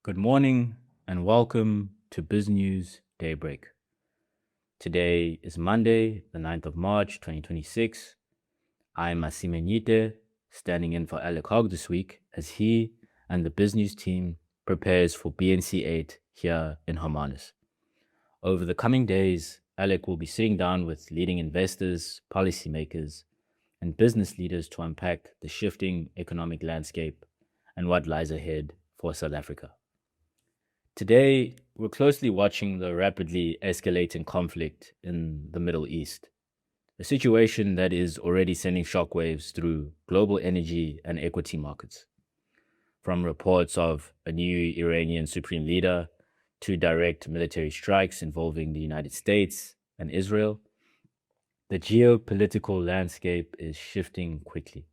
Good morning and welcome to Biz News Daybreak. Today is Monday, the 9th of March, 2026. I'm Masime Nyite, standing in for Alec Hogg this week as he and the Biz News team prepares for BNC 8 here in Hermanus. Over the coming days, Alec will be sitting down with leading investors, policymakers, and business leaders to unpack the shifting economic landscape and what lies ahead for South Africa. Today, we're closely watching the rapidly escalating conflict in the Middle East, a situation that is already sending shockwaves through global energy and equity markets. From reports of a new Iranian supreme leader to direct military strikes involving the United States and Israel, the geopolitical landscape is shifting quickly.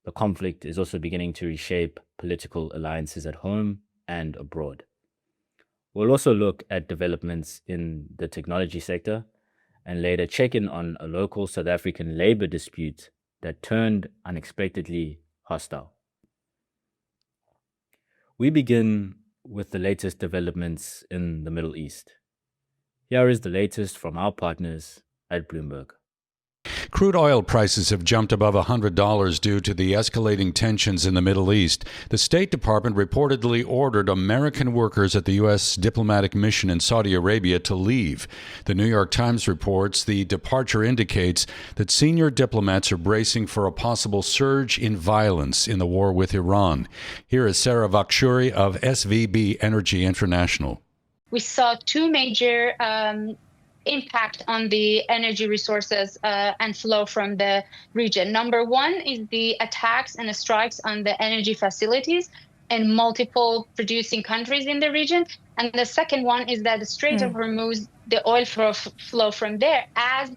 The conflict is also beginning to reshape political alliances at home and abroad. We'll also look at developments in the technology sector and later check in on a local South African labor dispute that turned unexpectedly hostile. We begin with the latest developments in the Middle East. Here is the latest from our partners at Bloomberg. Crude oil prices have jumped above $100 due to the escalating tensions in the Middle East. The State Department reportedly ordered American workers at the U.S. diplomatic mission in Saudi Arabia to leave. The New York Times reports the departure indicates that senior diplomats are bracing for a possible surge in violence in the war with Iran. Here is Sarah Vakshuri of SVB Energy International. We saw two major impact on the energy resources and flow from the region. Number one is the attacks and the strikes on the energy facilities in multiple producing countries in the region. And the second one is that the Strait of Hormuz, the oil flow from there, as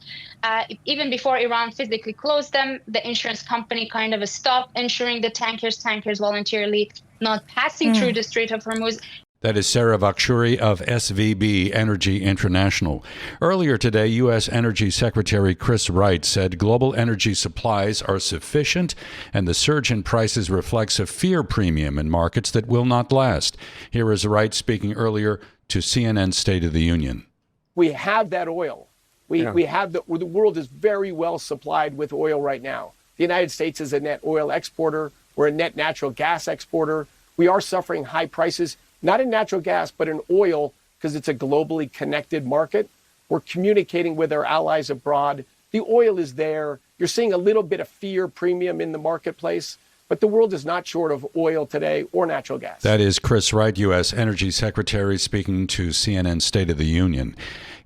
even before Iran physically closed them, the insurance company kind of stopped insuring the tankers voluntarily not passing through the Strait of Hormuz. That is Sarah Vakshuri of SVB Energy International. Earlier today, U.S. Energy Secretary Chris Wyatt said global energy supplies are sufficient and the surge in prices reflects a fear premium in markets that will not last. Here is Wyatt speaking earlier to CNN's State of the Union. We have that oil. We have the world is very well supplied with oil right now. The United States is a net oil exporter. We're a net natural gas exporter. We are suffering high prices. Not in natural gas, but in oil, because it's a globally connected market. We're communicating with our allies abroad. The oil is there. You're seeing a little bit of fear premium in the marketplace, but the world is not short of oil today or natural gas. That is Chris Wyatt, U.S. Energy Secretary, speaking to CNN State of the Union.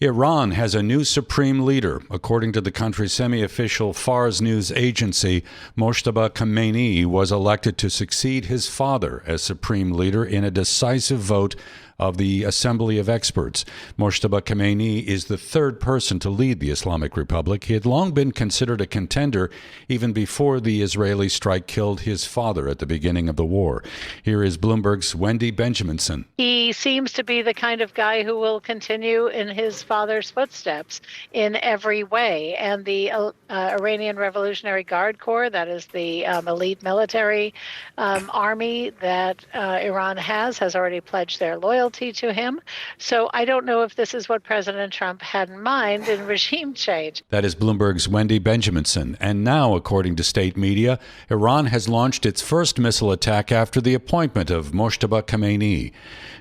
Iran has a new supreme leader. According to the country's semi-official Fars news agency, Mojtaba Khamenei was elected to succeed his father as supreme leader in a decisive vote of the Assembly of Experts. Mojtaba Khamenei is the third person to lead the Islamic Republic. He had long been considered a contender even before the Israeli strike killed his father at the beginning of the war. Here is Bloomberg's Wendy Benjaminson. He seems to be the kind of guy who will continue in his father's footsteps in every way. And the Iranian Revolutionary Guard Corps, that is the elite military army that Iran has already pledged their loyalty to him. So I don't know if this is what President Trump had in mind in regime change. That is Bloomberg's Wendy Benjaminson. And now, according to state media, Iran has launched its first missile attack after the appointment of Mojtaba Khamenei.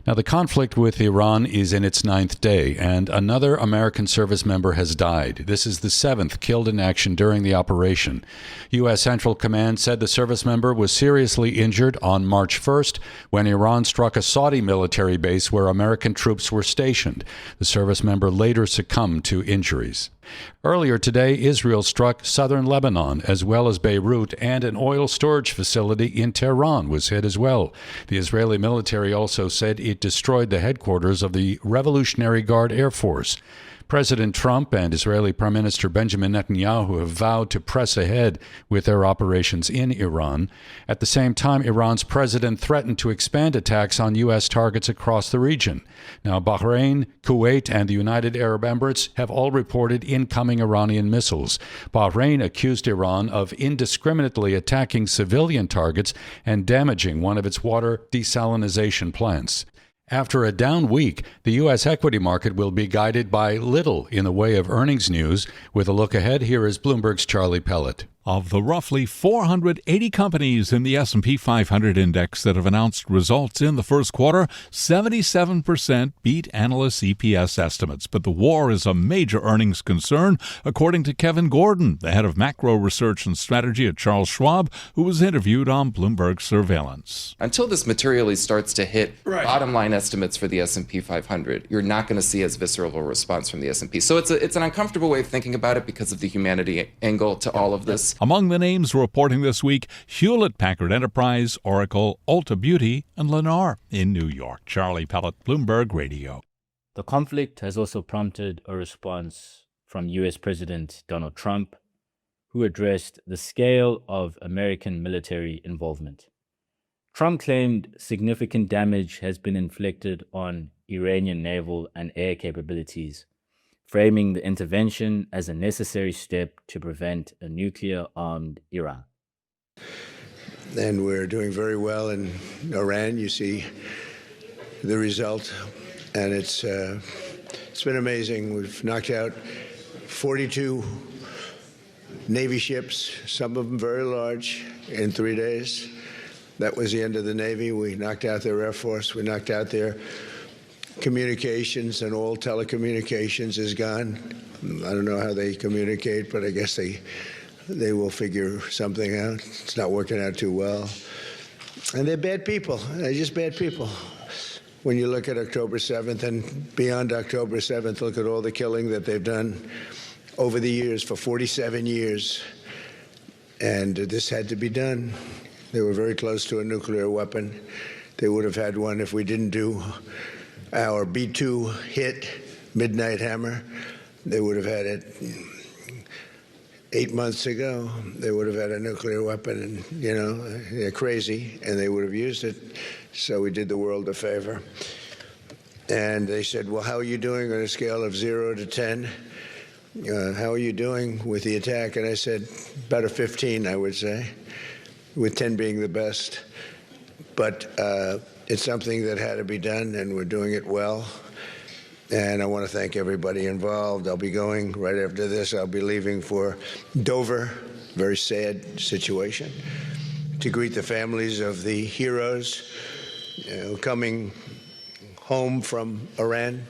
Now, the conflict with Iran is in its 9th day, and another American service member has died. This is the 7th killed in action during the operation. U.S. Central Command said the service member was seriously injured on March 1st when Iran struck a Saudi military base where American troops were stationed. The service member later succumbed to injuries. Earlier today, Israel struck southern Lebanon as well as Beirut, and an oil storage facility in Tehran was hit as well. The Israeli military also said it destroyed the headquarters of the Revolutionary Guard Air Force. President Trump and Israeli Prime Minister Benjamin Netanyahu have vowed to press ahead with their operations in Iran. At the same time, Iran's president threatened to expand attacks on U.S. targets across the region. Now, Bahrain, Kuwait, and the United Arab Emirates have all reported incoming Iranian missiles. Bahrain accused Iran of indiscriminately attacking civilian targets and damaging one of its water desalination plants. After a down week, the U.S. equity market will be guided by little in the way of earnings news. With a look ahead, here is Bloomberg's Charlie Pellet. Of the roughly 480 companies in the S&P 500 index that have announced results in the first quarter, 77% beat analysts' EPS estimates. But the war is a major earnings concern, according to Kevin Gordon, the head of macro research and strategy at Charles Schwab, who was interviewed on Bloomberg Surveillance. Until this materially starts to hit bottom line estimates for the S&P 500, you're not going to see as visceral a response from the S&P. So it's an uncomfortable way of thinking about it because of the humanity angle to all of this. Among the names reporting this week, Hewlett-Packard Enterprise, Oracle, Ulta Beauty, and Lennar in New York. Charlie Pellet, Bloomberg Radio. The conflict has also prompted a response from U.S. President Donald Trump, who addressed the scale of American military involvement. Trump claimed significant damage has been inflicted on Iranian naval and air capabilities, framing the intervention as a necessary step to prevent a nuclear-armed Iran. And we're doing very well in Iran. You see the result, and it's been amazing. We've knocked out 42 Navy ships, some of them very large, in 3 days. That was the end of the Navy. We knocked out their Air Force. We knocked out their communications, and all telecommunications is gone. I don't know how they communicate, but I guess they will figure something out. It's not working out too well. And they're bad people. They're just bad people. When you look at October 7th and beyond October 7th, look at all the killing that they've done over the years, for 47 years. And this had to be done. They were very close to a nuclear weapon. They would have had one if we didn't do our B-2 hit, Midnight Hammer. They would have had it 8 months ago. They would have had a nuclear weapon, and, you know, they're crazy, and they would have used it. So we did the world a favor. And they said, well, how are you doing on a scale of 0 to 10? How are you doing with the attack? And I said, about a 15, I would say, with 10 being the best. But it's something that had to be done, and we're doing it well. And I want to thank everybody involved. I'll be going right after this. I'll be leaving for Dover, very sad situation, to greet the families of the heroes coming home from Iran,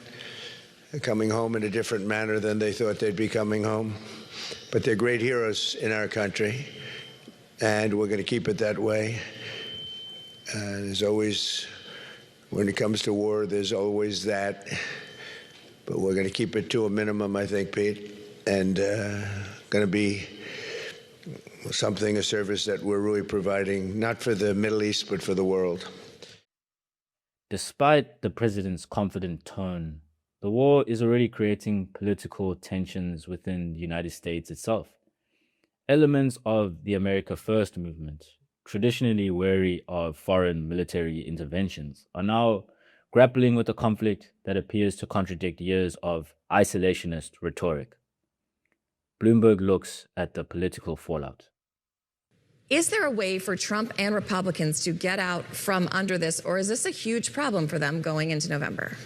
coming home in a different manner than they thought they'd be coming home. But they're great heroes in our country, and we're going to keep it that way. There's always, when it comes to war, there's always that. But we're going to keep it to a minimum, I think, Pete, and going to be something, a service that we're really providing, not for the Middle East, but for the world. Despite the president's confident tone, the war is already creating political tensions within the United States itself. Elements of the America First movement, traditionally wary of foreign military interventions, are now grappling with a conflict that appears to contradict years of isolationist rhetoric. Bloomberg looks at the political fallout. Is there a way for Trump and Republicans to get out from under this, or is this a huge problem for them going into November?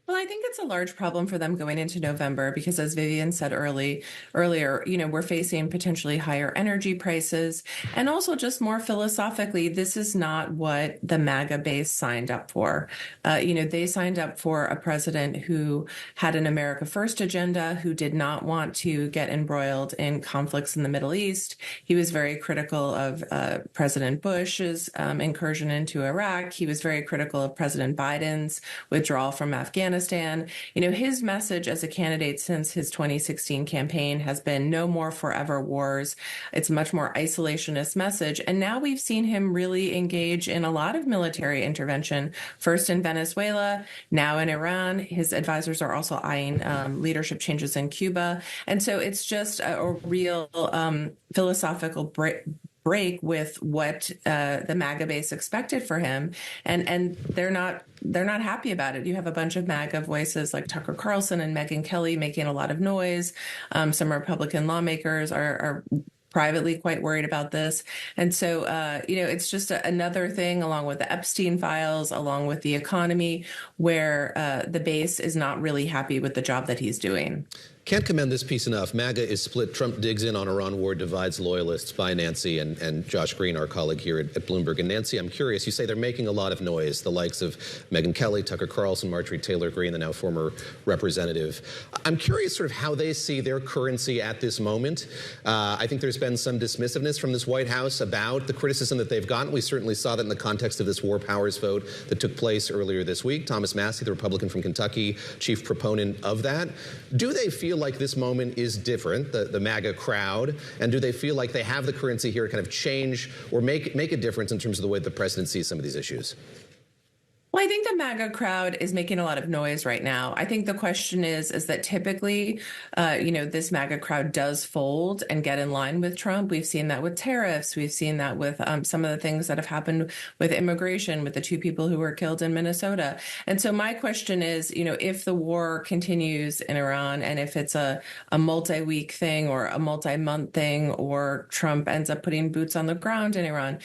Well, I think it's a large problem for them going into November because, as Vivian said earlier, we're facing potentially higher energy prices. And also, just more philosophically, this is not what the MAGA base signed up for. They signed up for a president who had an America First agenda, who did not want to get embroiled in conflicts in the Middle East. He was very critical of President Bush's incursion into Iraq. He was very critical of President Biden's withdrawal from Afghanistan. Afghanistan. His message as a candidate since his 2016 campaign has been no more forever wars. It's a much more isolationist message. And now we've seen him really engage in a lot of military intervention, first in Venezuela, now in Iran. His advisors are also eyeing leadership changes in Cuba. And so it's just a real philosophical break with what the MAGA base expected for him, and they're not happy about it. You have a bunch of MAGA voices like Tucker Carlson and Megyn Kelly making a lot of noise. Some Republican lawmakers are privately quite worried about this. And so, it's just another thing along with the Epstein files, along with the economy, where the base is not really happy with the job that he's doing. Can't commend this piece enough. MAGA is split. Trump digs in on Iran war, divides loyalists by Nancy and Josh Green, our colleague here at Bloomberg. And Nancy, I'm curious, you say they're making a lot of noise, the likes of Megyn Kelly, Tucker Carlson, Marjorie Taylor Greene, the now former representative. I'm curious sort of how they see their currency at this moment. I think there's been some dismissiveness from this White House about the criticism that they've gotten. We certainly saw that in the context of this war powers vote that took place earlier this week. Thomas Massie, the Republican from Kentucky, chief proponent of that. Do they feel like this moment is different, the MAGA crowd, and do they feel like they have the currency here to kind of change or make a difference in terms of the way the president sees some of these issues? Well, I think the MAGA crowd is making a lot of noise right now. I think the question is that typically, this MAGA crowd does fold and get in line with Trump. We've seen that with tariffs. We've seen that with some of the things that have happened with immigration, with the 2 people who were killed in Minnesota. And so my question is, if the war continues in Iran and if it's a multi-week thing or a multi-month thing, or Trump ends up putting boots on the ground in Iran,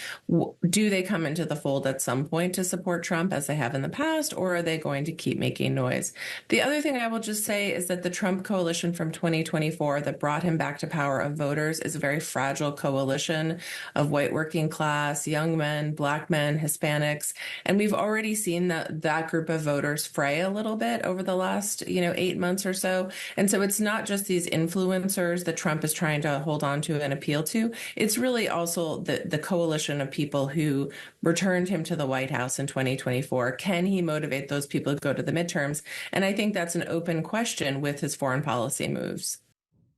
do they come into the fold at some point to support Trump as they have in the past, or are they going to keep making noise? The other thing I will just say is that the Trump coalition from 2024 that brought him back to power of voters is a very fragile coalition of white working class, young men, black men, Hispanics. And we've already seen that group of voters fray a little bit over the last, 8 months or so. And so it's not just these influencers that Trump is trying to hold on to and appeal to. It's really also the coalition of people who returned him to the White House in 2024. Can he motivate those people to go to the midterms? And I think that's an open question with his foreign policy moves.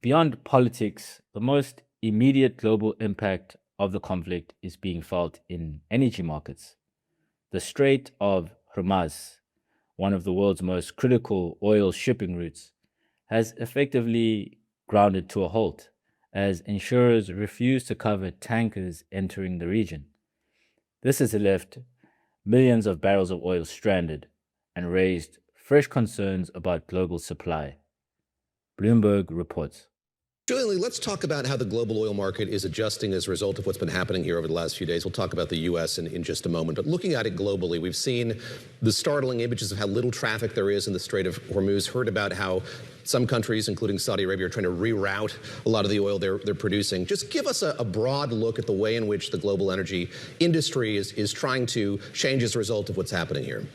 Beyond politics, the most immediate global impact of the conflict is being felt in energy markets. The Strait of Hormuz, one of the world's most critical oil shipping routes, has effectively grounded to a halt as insurers refuse to cover tankers entering the region. This has left millions of barrels of oil stranded and raised fresh concerns about global supply. Bloomberg reports. Julian, let's talk about how the global oil market is adjusting as a result of what's been happening here over the last few days. We'll talk about the U.S. in just a moment. But looking at it globally, we've seen the startling images of how little traffic there is in the Strait of Hormuz, heard about how some countries, including Saudi Arabia, are trying to reroute a lot of the oil they're producing. Just give us a broad look at the way in which the global energy industry is trying to change as a result of what's happening here.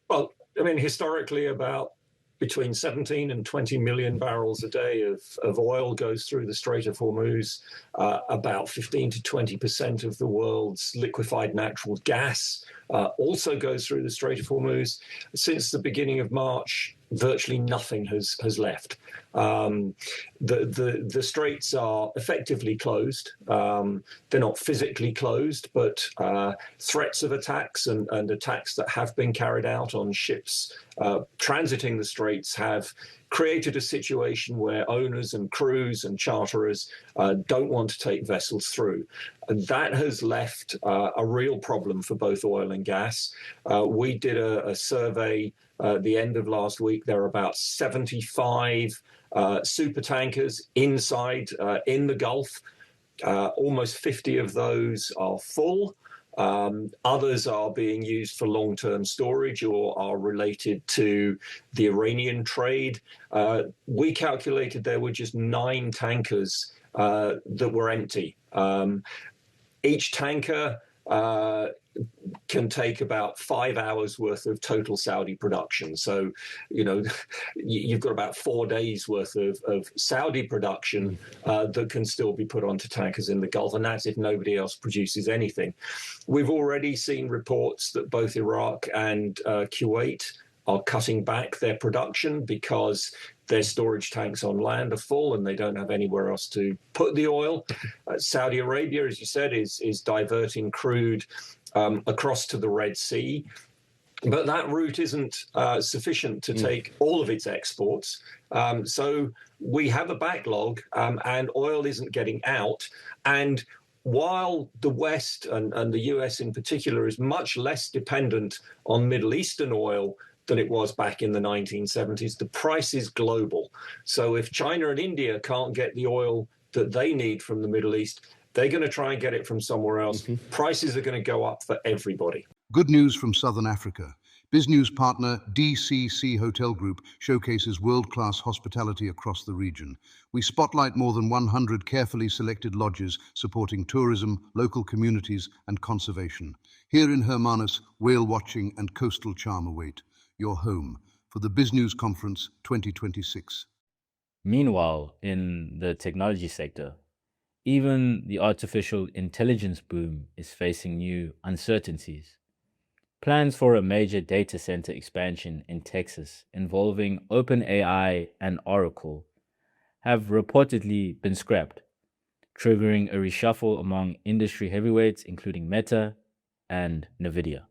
Well, I mean, historically, about between 17 and 20 million barrels a day of oil goes through the Strait of Hormuz. About 15 to 20% of the world's liquefied natural gas also goes through the Strait of Hormuz. Since the beginning of March, virtually nothing has left. The straits are effectively closed. They're not physically closed, but threats of attacks and attacks that have been carried out on ships transiting the straits have created a situation where owners and crews and charterers don't want to take vessels through. And that has left a real problem for both oil and gas. We did a survey at the end of last week. There are about 75 super tankers inside in the Gulf. Almost 50 of those are full. Others are being used for long-term storage or are related to the Iranian trade. We calculated there were just 9 tankers that were empty. Each tanker can take about 5 hours worth of total Saudi production. So, you've got about 4 days worth of Saudi production that can still be put onto tankers in the Gulf. And that's if nobody else produces anything. We've already seen reports that both Iraq and Kuwait are cutting back their production because their storage tanks on land are full and they don't have anywhere else to put the oil. Saudi Arabia, as you said, is diverting crude across to the Red Sea. But that route isn't sufficient to take all of its exports. So we have a backlog and oil isn't getting out. And while the West and the US in particular is much less dependent on Middle Eastern oil than it was back in the 1970s, the price is global. So if China and India can't get the oil that they need from the Middle East, they're going to try and get it from somewhere else. Prices are going to go up for everybody. Good news from Southern Africa. BizNews partner DCC Hotel Group showcases world-class hospitality across the region. We spotlight more than 100 carefully selected lodges supporting tourism, local communities, and conservation. Here in Hermanus, whale watching and coastal charm await. Your home for the BizNews Conference 2026. Meanwhile, in the technology sector, even the artificial intelligence boom is facing new uncertainties. Plans for a major data center expansion in Texas involving OpenAI and Oracle have reportedly been scrapped, triggering a reshuffle among industry heavyweights including Meta and NVIDIA.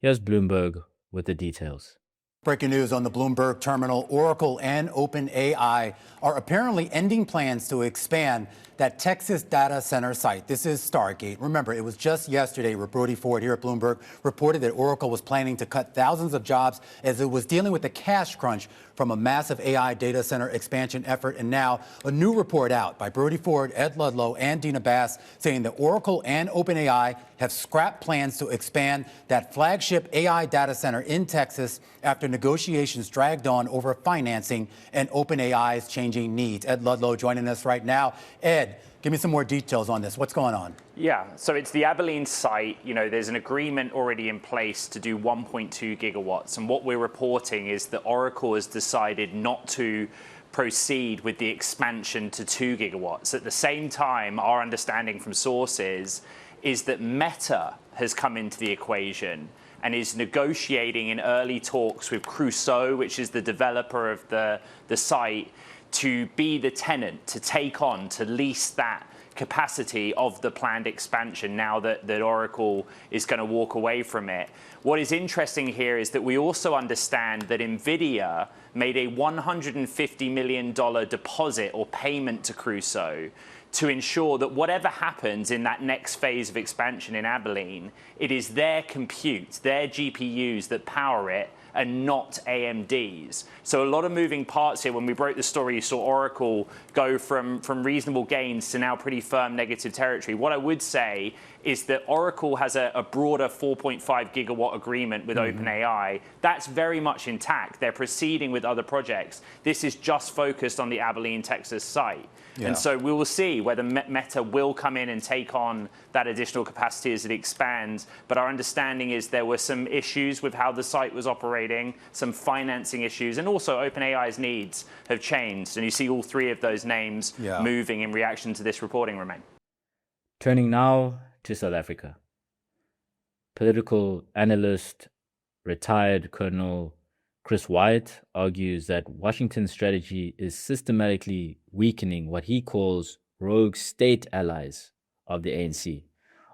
Here's Bloomberg with the details. Breaking news on the Bloomberg terminal. Oracle and OpenAI are apparently ending plans to expand that Texas data center site. This is Stargate. Remember, it was just yesterday where Brody Ford here at Bloomberg reported that Oracle was planning to cut thousands of jobs as it was dealing with the cash crunch from a massive AI data center expansion effort. And now a new report out by Brody Ford, Ed Ludlow, and Dina Bass saying that Oracle and OpenAI have scrapped plans to expand that flagship AI data center in Texas after negotiations dragged on over financing and OpenAI's changing needs. Ed Ludlow joining us right now. Ed, give me some more details on this. What's going on? Yeah, so it's the Abilene site. You know, there's an agreement already in place to do 1.2 gigawatts. And what we're reporting is that Oracle has decided not to proceed with the expansion to 2 gigawatts. At the same time, our understanding from sources is that Meta has come into the equation and is negotiating in early talks with Crusoe, which is the developer of the site, to be the tenant, to take on, to lease that capacity of the planned expansion now that Oracle is going to walk away from it. What is interesting here is that we also understand that NVIDIA made a $150 million deposit or payment to Crusoe to ensure that whatever happens in that next phase of expansion in Abilene, it is their compute, their GPUs that power it, and not AMD's. So a lot of moving parts here. When we broke the story, you saw Oracle go from reasonable gains to now pretty firm negative territory. What I would say is that Oracle has a broader 4.5 gigawatt agreement with OpenAI. That's very much intact. They're proceeding with other projects. This is just focused on the Abilene, Texas site. Yeah. And so we will see whether Meta will come in and take on that additional capacity as it expands. But our understanding is there were some issues with how the site was operating, some financing issues, and also OpenAI's needs have changed. And you see all three of those names moving in reaction to this reporting, Romain. Turning now to South Africa. Political analyst, retired Colonel Chris Wyatt argues that Washington's strategy is systematically weakening what he calls rogue state allies of the ANC,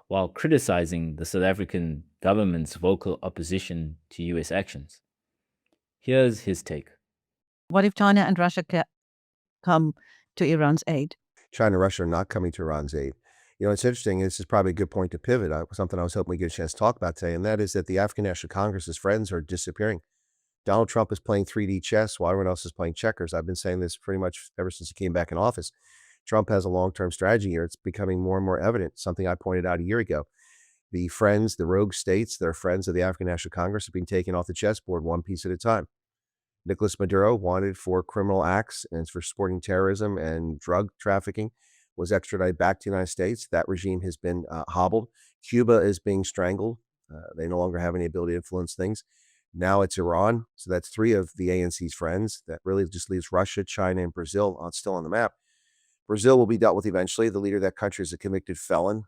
while criticizing the South African government's vocal opposition to US actions. Here's his take. What if China and Russia come to Iran's aid? China and Russia are not coming to Iran's aid. You know, it's interesting. This is probably a good point to pivot. Something I was hoping we get a chance to talk about today, and that is that the African National Congress's friends are disappearing. Donald Trump is playing 3D chess while everyone else is playing checkers. I've been saying this pretty much ever since he came back in office. Trump has a long-term strategy here. It's becoming more and more evident, something I pointed out a year ago. The friends, the rogue states that are friends of the African National Congress have been taken off the chessboard one piece at a time. Nicolas Maduro, wanted for criminal acts and for supporting terrorism and drug trafficking, was extradited back to the United States. That regime has been hobbled. Cuba is being strangled. They no longer have any ability to influence things. Now it's Iran. So that's three of the ANC's friends. That really just leaves Russia, China, and Brazil still on the map. Brazil will be dealt with eventually. The leader of that country is a convicted felon.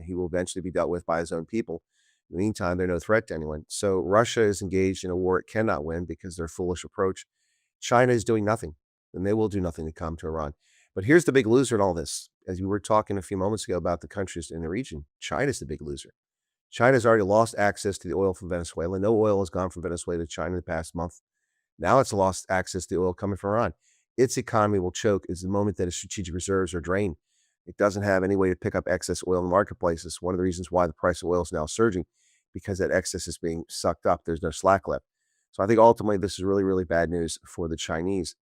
He will eventually be dealt with by his own people. In the meantime, they're no threat to anyone. So Russia is engaged in a war it cannot win because of their foolish approach. China is doing nothing, and they will do nothing to come to Iran. But here's the big loser in all this. As we were talking a few moments ago about the countries in the region, China's the big loser. China's already lost access to the oil from Venezuela. No oil has gone from Venezuela to China in the past month. Now it's lost access to the oil coming from Iran. Its economy will choke is the moment that its strategic reserves are drained. It doesn't have any way to pick up excess oil in the marketplaces. One of the reasons why the price of oil is now surging, because that excess is being sucked up. There's no slack left. So I think ultimately this is really, really bad news for the Chinese.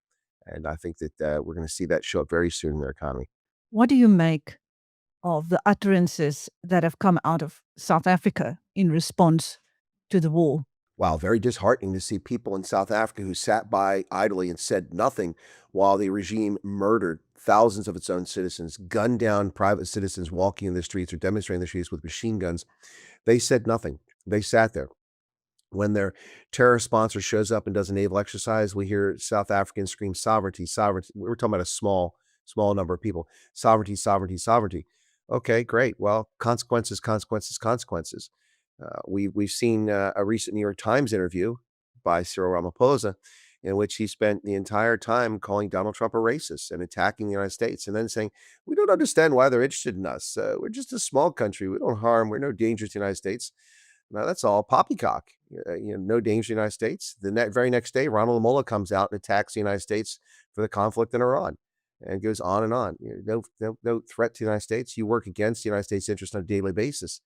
And I think that we're going to see that show up very soon in their economy. What do you make of the utterances that have come out of South Africa in response to the war? Wow, very disheartening to see people in South Africa who sat by idly and said nothing while the regime murdered thousands of its own citizens, gunned down private citizens walking in the streets or demonstrating in the streets with machine guns. They said nothing. They sat there. When their terror sponsor shows up and does a naval exercise, we hear South Africans scream sovereignty, sovereignty. We're talking about a small number of people. Sovereignty, sovereignty, sovereignty. Okay, great. Well, consequences, consequences, consequences. We've seen a recent New York Times interview by Cyril Ramaphosa in which he spent the entire time calling Donald Trump a racist and attacking the United States and then saying, we don't understand why they're interested in us. We're just a small country. We don't harm. We're no danger to the United States. Now, that's all poppycock. No danger to the United States. The very next day, Ronald Lamola comes out and attacks the United States for the conflict in Iran and goes on and on. No threat to the United States. You work against the United States interest on a daily basis.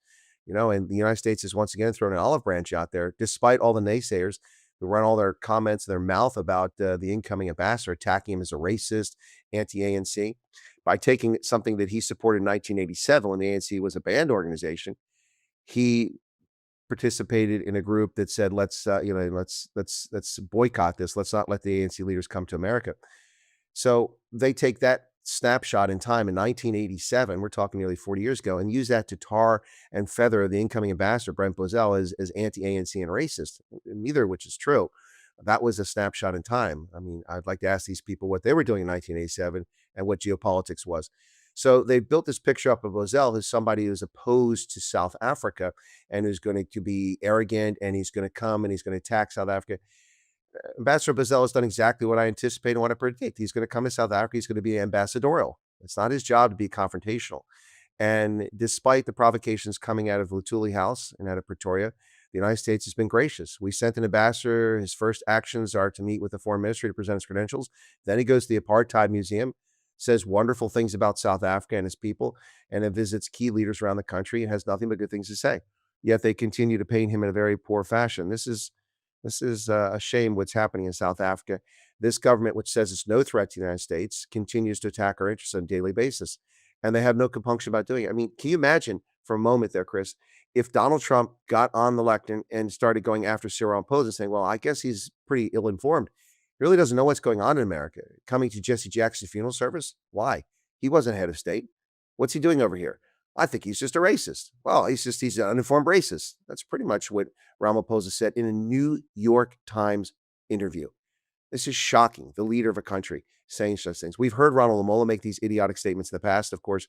And the United States is once again throwing an olive branch out there, despite all the naysayers who run all their comments in their mouth about the incoming ambassador, attacking him as a racist, anti-ANC, by taking something that he supported in 1987 when the ANC was a banned organization. He participated in a group that said, let's boycott this. Let's not let the ANC leaders come to America. So they take that snapshot in time in 1987, we're talking nearly 40 years ago, and use that to tar and feather the incoming ambassador, Brent Bozell, as anti-ANC and racist, neither of which is true. That was a snapshot in time. I mean, I'd like to ask these people what they were doing in 1987 and what geopolitics was. So they built this picture up of Bozell as somebody who's opposed to South Africa and who's going to be arrogant, and he's going to come and he's going to attack South Africa. Ambassador Bozell has done exactly what I anticipate and what I predict. He's going to come to South Africa. He's going to be ambassadorial. It's not his job to be confrontational. And despite the provocations coming out of Luthuli House and out of Pretoria, the United States has been gracious. We sent an ambassador. His first actions are to meet with the foreign ministry to present his credentials. Then he goes to the Apartheid Museum, says wonderful things about South Africa and his people, and then visits key leaders around the country and has nothing but good things to say. Yet they continue to paint him in a very poor fashion. This is a shame what's happening in South Africa. This government, which says it's no threat to the United States, continues to attack our interests on a daily basis. And they have no compunction about doing it. I mean, can you imagine for a moment there, Chris, if Donald Trump got on the lectern and started going after Cyril Ramaphosa saying, well, I guess he's pretty ill-informed. He really doesn't know what's going on in America. Coming to Jesse Jackson's funeral service? Why? He wasn't head of state. What's he doing over here? I think he's just a racist. Well, he's an uninformed racist. That's pretty much what Ramaphosa said in a New York Times interview. This is shocking. The leader of a country saying such things. We've heard Ronald Lamola make these idiotic statements in the past. Of course,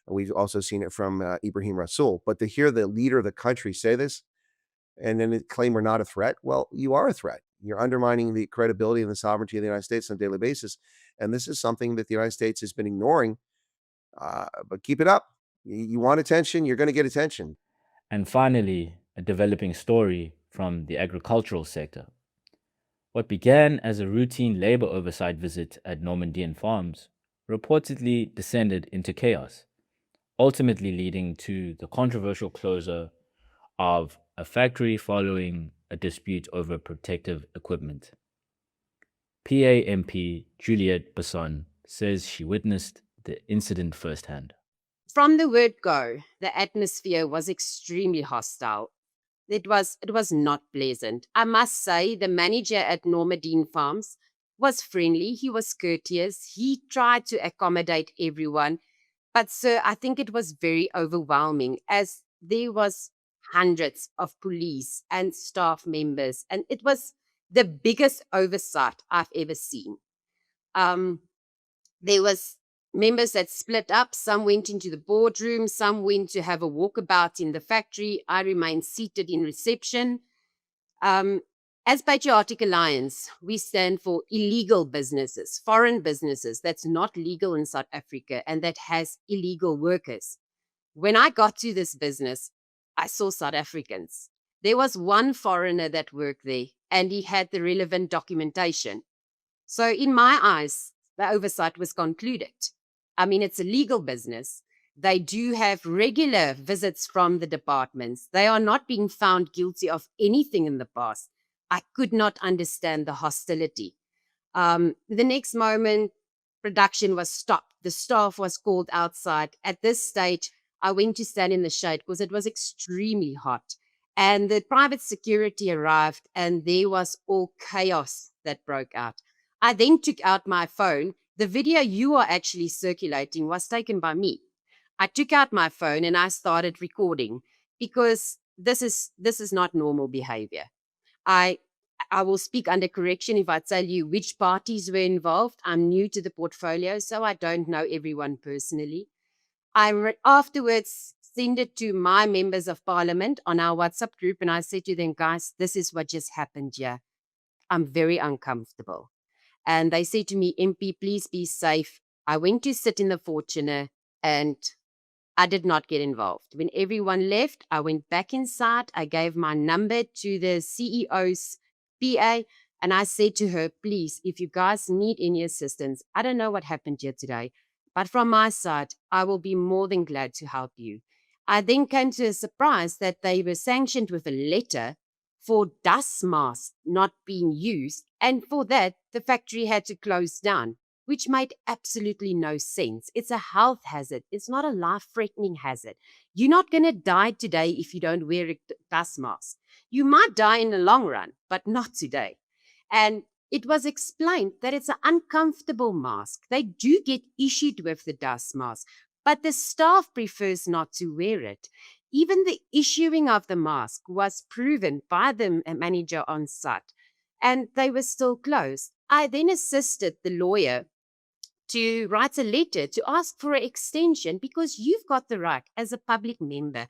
we've also seen it from Ibrahim Rasool. But to hear the leader of the country say this and then claim we're not a threat, well, you are a threat. You're undermining the credibility and the sovereignty of the United States on a daily basis. And this is something that the United States has been ignoring. But keep it up. You want attention, you're going to get attention. And finally, a developing story from the agricultural sector. What began as a routine labor oversight visit at Normandien Farms reportedly descended into chaos, ultimately leading to the controversial closure of a factory following a dispute over protective equipment. PA MP Juliet Basson says she witnessed the incident firsthand. From the word go, the atmosphere was extremely hostile. It was not pleasant. I must say the manager at Normandien Farms was friendly. He was courteous. He tried to accommodate everyone. But sir, I think it was very overwhelming as there was hundreds of police and staff members. And it was the biggest oversight I've ever seen. There was members that split up. Some went into the boardroom, some went to have a walkabout in the factory. I remained seated in reception. As Patriotic Alliance, we stand for illegal businesses, foreign businesses that's not legal in South Africa and that has illegal workers. When I got to this business, I saw South Africans. There was one foreigner that worked there and he had the relevant documentation. So in my eyes, the oversight was concluded. I mean, it's a legal business. They do have regular visits from the departments. They are not being found guilty of anything in the past. I could not understand the hostility. The next moment, production was stopped. The staff was called outside. At this stage, I went to stand in the shade because it was extremely hot. And the private security arrived and there was all chaos that broke out. I then took out my phone. The video you are actually circulating was taken by me. I took out my phone and I started recording because this is not normal behavior. I will speak under correction if I tell you which parties were involved. I'm new to the portfolio, so I don't know everyone personally. I afterwards sent it to my members of parliament on our WhatsApp group and I said to them, guys, this is what just happened here. I'm very uncomfortable. And they said to me, MP, please be safe. I went to sit in the Fortuner and I did not get involved. When everyone left, I went back inside. I gave my number to the CEO's PA and I said to her, please, if you guys need any assistance, I don't know what happened here today, but from my side, I will be more than glad to help you. I then came to a surprise that they were sanctioned with a letter for dust masks not being used, and for that, the factory had to close down, which made absolutely no sense. It's a health hazard. It's not a life-threatening hazard. You're not going to die today if you don't wear a dust mask. You might die in the long run, but not today. And it was explained that it's an uncomfortable mask. They do get issued with the dust mask, but the staff prefers not to wear it. Even the issuing of the mask was proven by the manager on site, and they were still closed. I then assisted the lawyer to write a letter to ask for an extension because you've got the right as a public member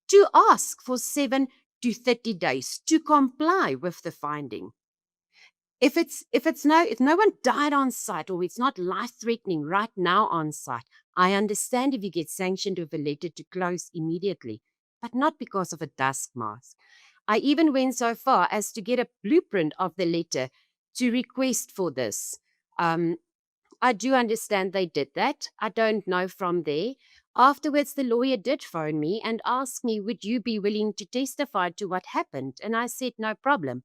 to ask for 7 to 30 days to comply with the finding. If no one died on site or it's not life-threatening right now on site, I understand if you get sanctioned with a letter to close immediately, but not because of a dust mask. I even went so far as to get a blueprint of the letter to request for this. I do understand they did that. I don't know from there. Afterwards, the lawyer did phone me and asked me, would you be willing to testify to what happened? And I said, no problem.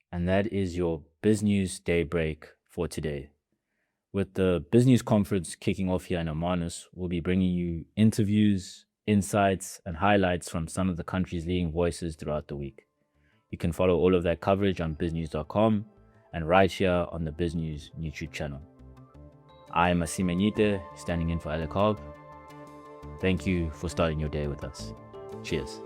And that is your BizNews Daybreak for today. With the BizNews conference kicking off here in Hermanus, we'll be bringing you interviews, insights, and highlights from some of the country's leading voices throughout the week. You can follow all of that coverage on biznews.com and right here on the BizNews YouTube channel. I am Asime Nyite, standing in for Alec Hogg. Thank you for starting your day with us. Cheers.